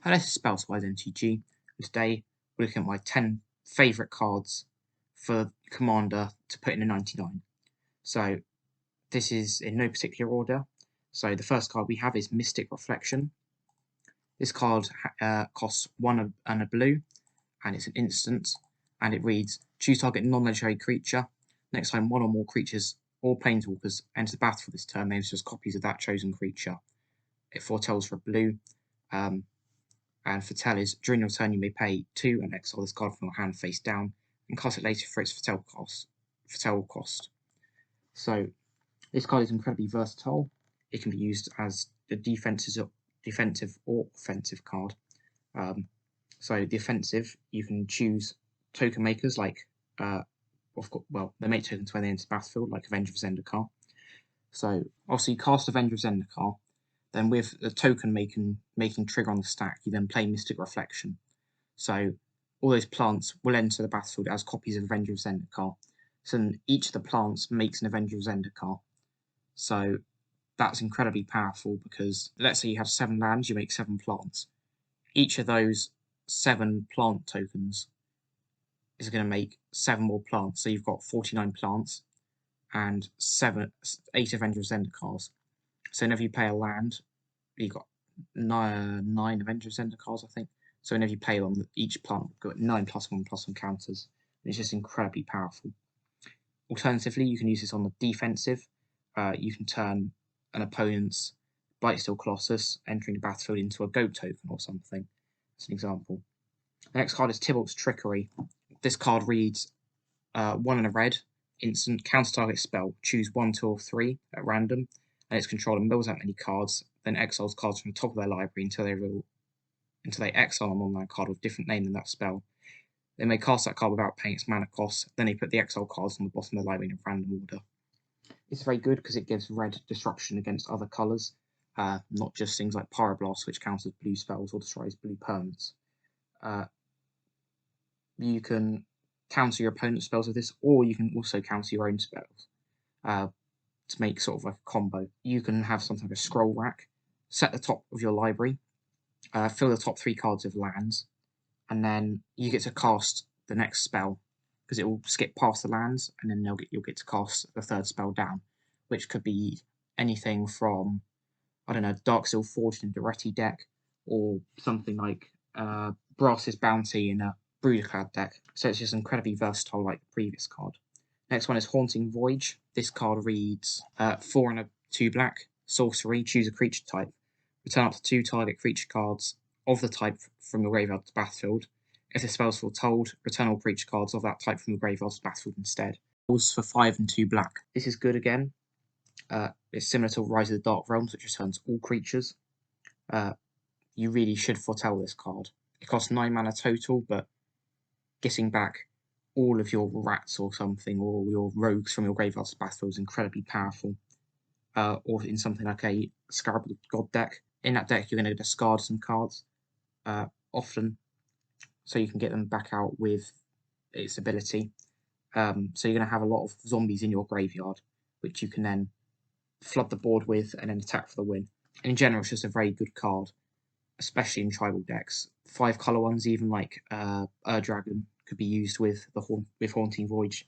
Hello, this is Spellswise MTG, and today we're looking at my 10 favourite cards for Commander to put in a 99. So this is in no particular order. So the first card we have is Mystic Reflection. This card costs 1 and a blue, and it's an instant, and it reads, choose target non-legendary creature. Next time one or more creatures or planeswalkers enter the battlefield this turn, they enter as copies of that chosen creature. It foretells for blue. And foretell is, during your turn you may pay 2 and exile this card from your hand face down, and cast it later for its foretell cost. So this card is incredibly versatile. It can be used as a defensive or offensive card. So the offensive, you can choose token makers like, they make tokens when they enter the battlefield, like Avenger of Zendikar. So obviously you cast Avenger of Zendikar. Then with the token making trigger on the stack, you then play Mystic Reflection. So all those plants will enter the battlefield as copies of Avenger of Zendikar. So then each of the plants makes an Avenger of Zendikar. So that's incredibly powerful because let's say you have 7 lands, you make 7 plants. Each of those 7 plant tokens is going to make 7 more plants. So you've got 49 plants and 8 Avenger of Zendikars. So whenever you play a land, you've got 9 Avenger of Zendikars, I think. So whenever you play them, each plant will got 9+1/+1 counters. And it's just incredibly powerful. Alternatively, you can use this on the defensive. You can turn an opponent's Blightsteel Colossus entering the battlefield into a goat token or something. That's an example. The next card is Tybalt's Trickery. This card reads 1 and a red, instant, counter target spell. Choose 1, 2, or 3 at random, and its controller mills out many cards, then exiles cards from the top of their library until they exile an online card with a different name than that spell. They may cast that card without paying its mana cost, then they put the exile cards on the bottom of the library in a random order. It's very good because it gives red disruption against other colours, not just things like Pyroblast, which counts as blue spells or destroys blue permanents. You can counter your opponent's spells with this, or you can also counter your own spells to make sort of like a combo. You can have something like a scroll rack, set the top of your library, fill the top 3 cards with lands, and then you get to cast the next spell because it will skip past the lands, and then you'll get to cast the 3rd spell down, which could be anything from, I don't know, Darksteel Forged in Duretti deck, or something like Brass's Bounty in a Broodclad deck. So it's just incredibly versatile like the previous card. Next one is Haunting Voyage. This card reads 4 and a 2 black, sorcery, choose a creature type. Return up to 2 target creature cards of the type from your graveyard to battlefield. If the spell's foretold, return all creature cards of that type from the graveyard to battlefield instead. Rules for 5 and 2 black. This is good again. It's similar to Rise of the Dark Realms, which returns all creatures. You really should foretell this card. It costs 9 mana total, but getting back all of your rats or something, or your rogues from your graveyard to battlefield is incredibly powerful. Or in something like a Scarab God deck. In that deck, you're going to discard some cards often, so you can get them back out with its ability. So you're going to have a lot of zombies in your graveyard, which you can then flood the board with and then attack for the win. And in general, it's just a very good card, especially in tribal decks. 5 colour ones, even like Dragon, could be used with Haunting Voyage,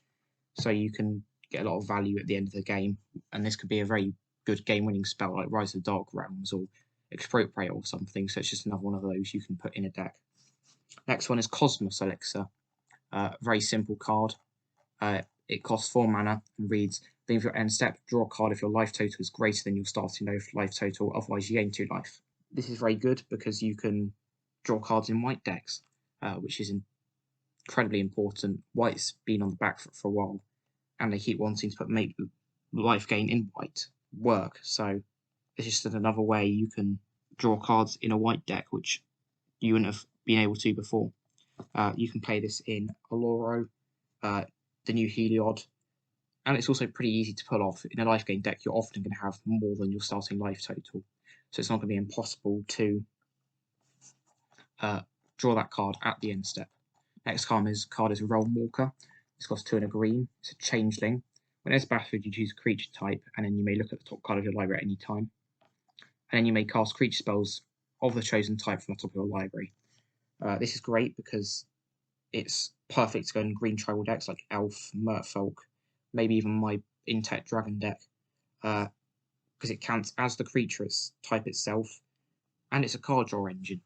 so you can get a lot of value at the end of the game. And this could be a very good game-winning spell like Rise of the Dark Realms or Expropriate or something. So it's just another one of those you can put in a deck. Next one is Cosmos Elixir. Very simple card. It costs 4 mana and reads, then for your end step, draw a card if your life total is greater than your starting life total, otherwise you gain 2 life. This is very good because you can draw cards in white decks, which is incredibly important. White's been on the back foot for a while, and they keep wanting to make life gain in white work. So it's just another way you can draw cards in a white deck, which you wouldn't have been able to before. You can play this in Aloro, the new Heliod, and it's also pretty easy to pull off. In a life gain deck, you're often going to have more than your starting life total, so it's not going to be impossible to draw that card at the end step. Next card is Rollwalker. This costs 2 and a green. It's a changeling. When it's battlefield, you choose a creature type, and then you may look at the top card of your library at any time. And then you may cast creature spells of the chosen type from the top of your library. This is great because it's perfect to go in green tribal decks like Elf, Merfolk, maybe even my Intech Dragon deck, because it counts as the creature type itself, and it's a card draw engine.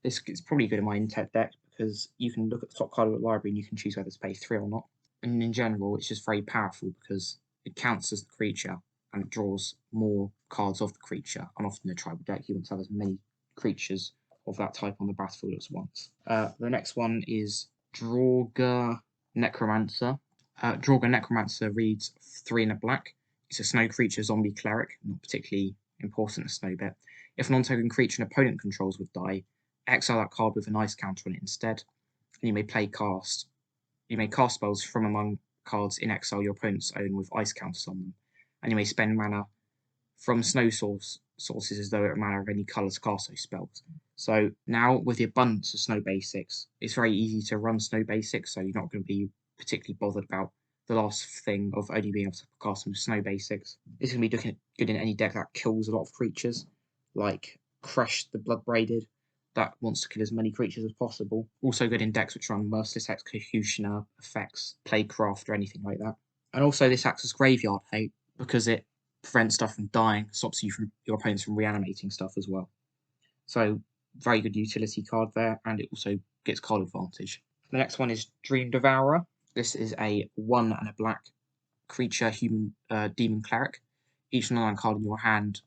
This is probably good in my Intech deck because you can look at the top card of the library and you can choose whether to pay 3 or not. And in general, it's just very powerful because it counts as the creature and it draws more cards of the creature. And often in a tribal deck, you want to have as many creatures of that type on the battlefield at once. The next one is Draugr Necromancer. Draugr Necromancer reads 3 in a black. It's a snow creature zombie cleric, not particularly important a snow bit. If a non-token creature an opponent controls would die, exile that card with an ice counter on it instead, and you may cast spells from among cards in exile your opponents own with ice counters on them, and you may spend mana from snow sources as though it were mana of any colour to cast those spells. So now, with the abundance of snow basics, it's very easy to run snow basics, so you're not going to be particularly bothered about the last thing of only being able to cast some snow basics. This is going to be good in any deck that kills a lot of creatures, like Crush the Bloodbraided, that wants to kill as many creatures as possible. Also good in decks which run Merciless Executioner effects, Plaguecraft, or anything like that. And also this acts as Graveyard Hate because it prevents stuff from dying, stops your opponents from reanimating stuff as well. So very good utility card there, and it also gets card advantage. The next one is Dream Devourer. This is a 1 and a black creature human demon cleric. Each non-land card in your hand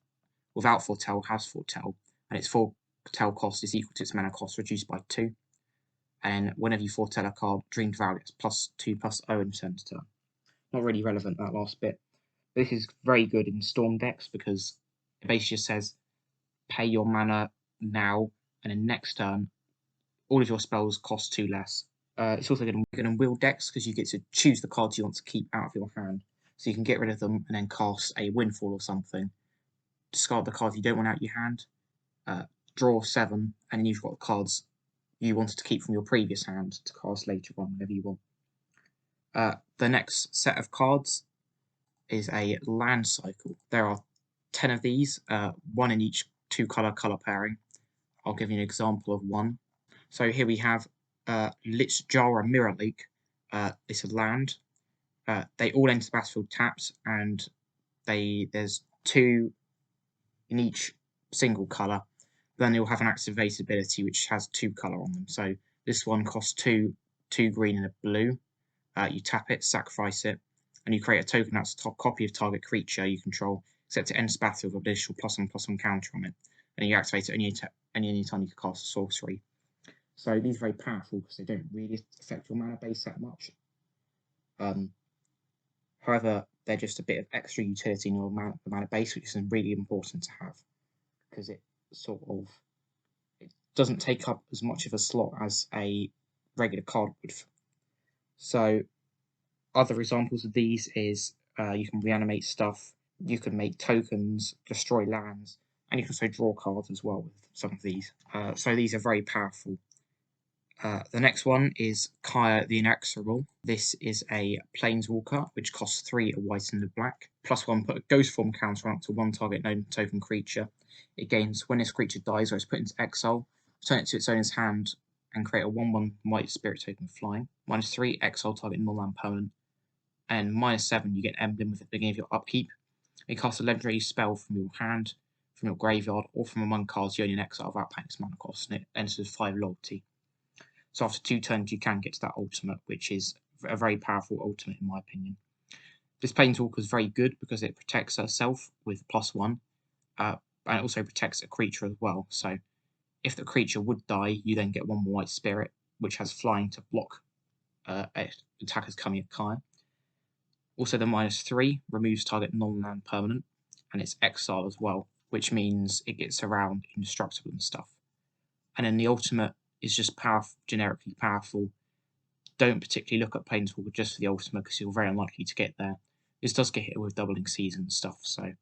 without Foretell has Foretell, and its Foretell cost is equal to its mana cost reduced by 2. And whenever you Foretell a card, Dream Devourer gets +2/+0 in turn to turn. Not really relevant, that last bit. This is very good in Storm decks because it basically just says pay your mana now, and then next turn, all of your spells cost 2 less. It's also good in Wheel decks because you get to choose the cards you want to keep out of your hand. So you can get rid of them and then cast a Windfall or something. Discard the cards you don't want out of your hand. Draw 7, and then you've got the cards you wanted to keep from your previous hand to cast later on whenever you want. The next set of cards is a Lan Cycle. There are 10 of these, 1 in each 2-colour pairing. I'll give you an example of one. So here we have Lich Jara Mirror Lake. It's a land. They all enter the battlefield tapped, and there's 2 in each single colour. Then you'll have an activated ability which has 2 colour on them. So this one costs 2 green and a blue. You tap it, sacrifice it, and you create a token that's a top copy of target creature you control, except it ends battle with an additional +1/+1 counter on it. And you activate it any time you can cast a sorcery. So these are very powerful because they don't really affect your mana base that much. However, they're just a bit of extra utility in your mana base, which is really important to have because it doesn't take up as much of a slot as a regular card would. So other examples of these is you can reanimate stuff, you can make tokens, destroy lands, and you can also draw cards as well with some of these. So these are very powerful. The next one is Kyren the Inexorable. This is a Planeswalker, which costs 3 a white and a black. +1, put a Ghost Form counter on up to 1 target non-token creature. It gains when this creature dies or is put into exile, return it to its owner's hand, and create a 1/1 Mighty Spirit token flying. -3, exile target non-land permanent. And -7, you get an emblem with the beginning of your upkeep. You cast a legendary spell from your hand, from your graveyard, or from among cards you own in exile without paying its mana cost, and it enters with 5 loyalty. So after 2 turns, you can get to that ultimate, which is a very powerful ultimate in my opinion. This Planeswalker is very good because it protects herself with +1, and it also protects a creature as well. So if the creature would die, you then get 1 more White Spirit, which has flying to block attackers coming at Kyren. Also, the -3 removes target non-land permanent, and it's exile as well, which means it gets around indestructible and stuff. And then the ultimate is just generically powerful. Don't particularly look at Planeswalker just for the ultimate because you're very unlikely to get there. This does get hit with doubling season and stuff, so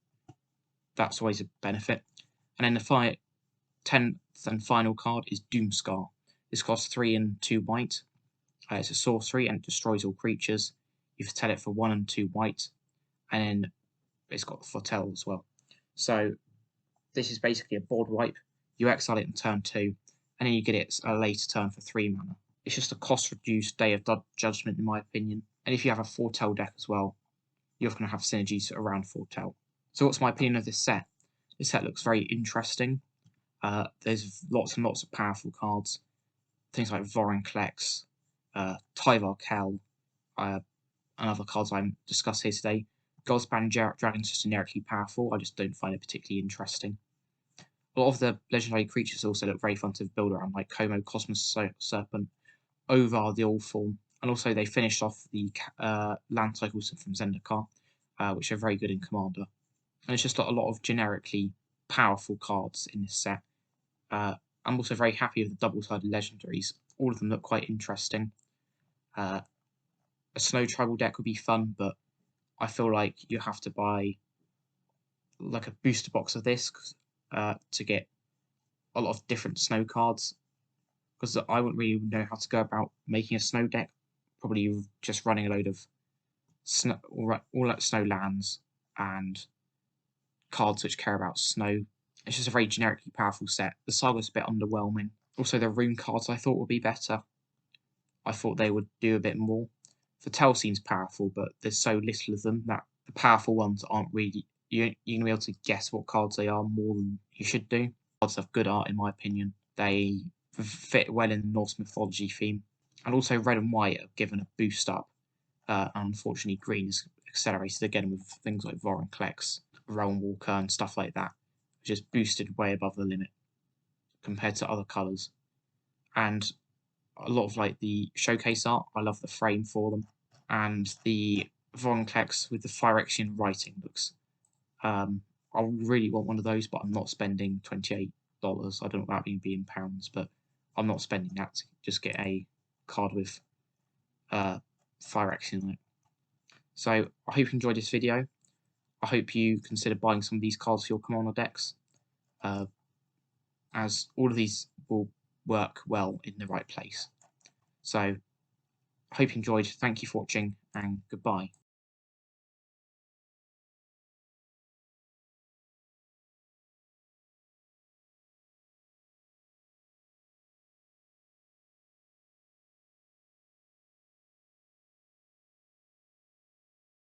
that's always a benefit. And then the 10th and final card is Doomscar. This costs 3 and 2 white. It's a sorcery and it destroys all creatures. You foretell it for 1 and 2 white, and then it's got the foretell as well. So this is basically a board wipe. you exile it in turn 2, and then you get it a later turn for 3 mana. It's just a cost-reduced Day of Judgment, in my opinion. And if you have a Foretell deck as well, you're going to have synergies around Foretell. So what's my opinion of this set? This set looks very interesting. There's lots and lots of powerful cards. Things like Vorinclex, Tyvar Kell, and other cards I'm discussed here today. Godspan Dragon's just generically powerful. I just don't find it particularly interesting. A lot of the legendary creatures also look very fun to build around, like Como, Cosmos Serpent, Ovar the All-Form, and also they finished off the Lan Cycle from Zendikar, which are very good in Commander. And it's just a lot of generically powerful cards in this set. I'm also very happy with the double-sided legendaries. All of them look quite interesting. A Snow Tribal deck would be fun, but I feel like you have to buy like a booster box of this to get a lot of different snow cards, because I wouldn't really know how to go about making a snow deck. Probably just running a load of snow, all that snow lands and cards which care about snow. It's just a very generically powerful set. The Saga's a bit underwhelming. Also, the rune cards I thought would be better. I thought they would do a bit more. Foretell seems powerful, but there's so little of them that the powerful ones aren't really... You're going to be able to guess what cards they are more than you should do. Cards have good art, in my opinion. They fit well in the Norse mythology theme. And also red and white are given a boost up. And unfortunately, green is accelerated again with things like Vorinclex, Rollwalker, and stuff like that, which is boosted way above the limit compared to other colours. And a lot of like the showcase art, I love the frame for them. And the Vorinclex with the Phyrexian writing looks... I really want one of those, but I'm not spending $28. I don't know about being in pounds, but I'm not spending that to just get a card with Phyrexian on it. So I hope you enjoyed this video. I hope you consider buying some of these cards for your Commander decks, as all of these will work well in the right place. So I hope you enjoyed. Thank you for watching, and goodbye.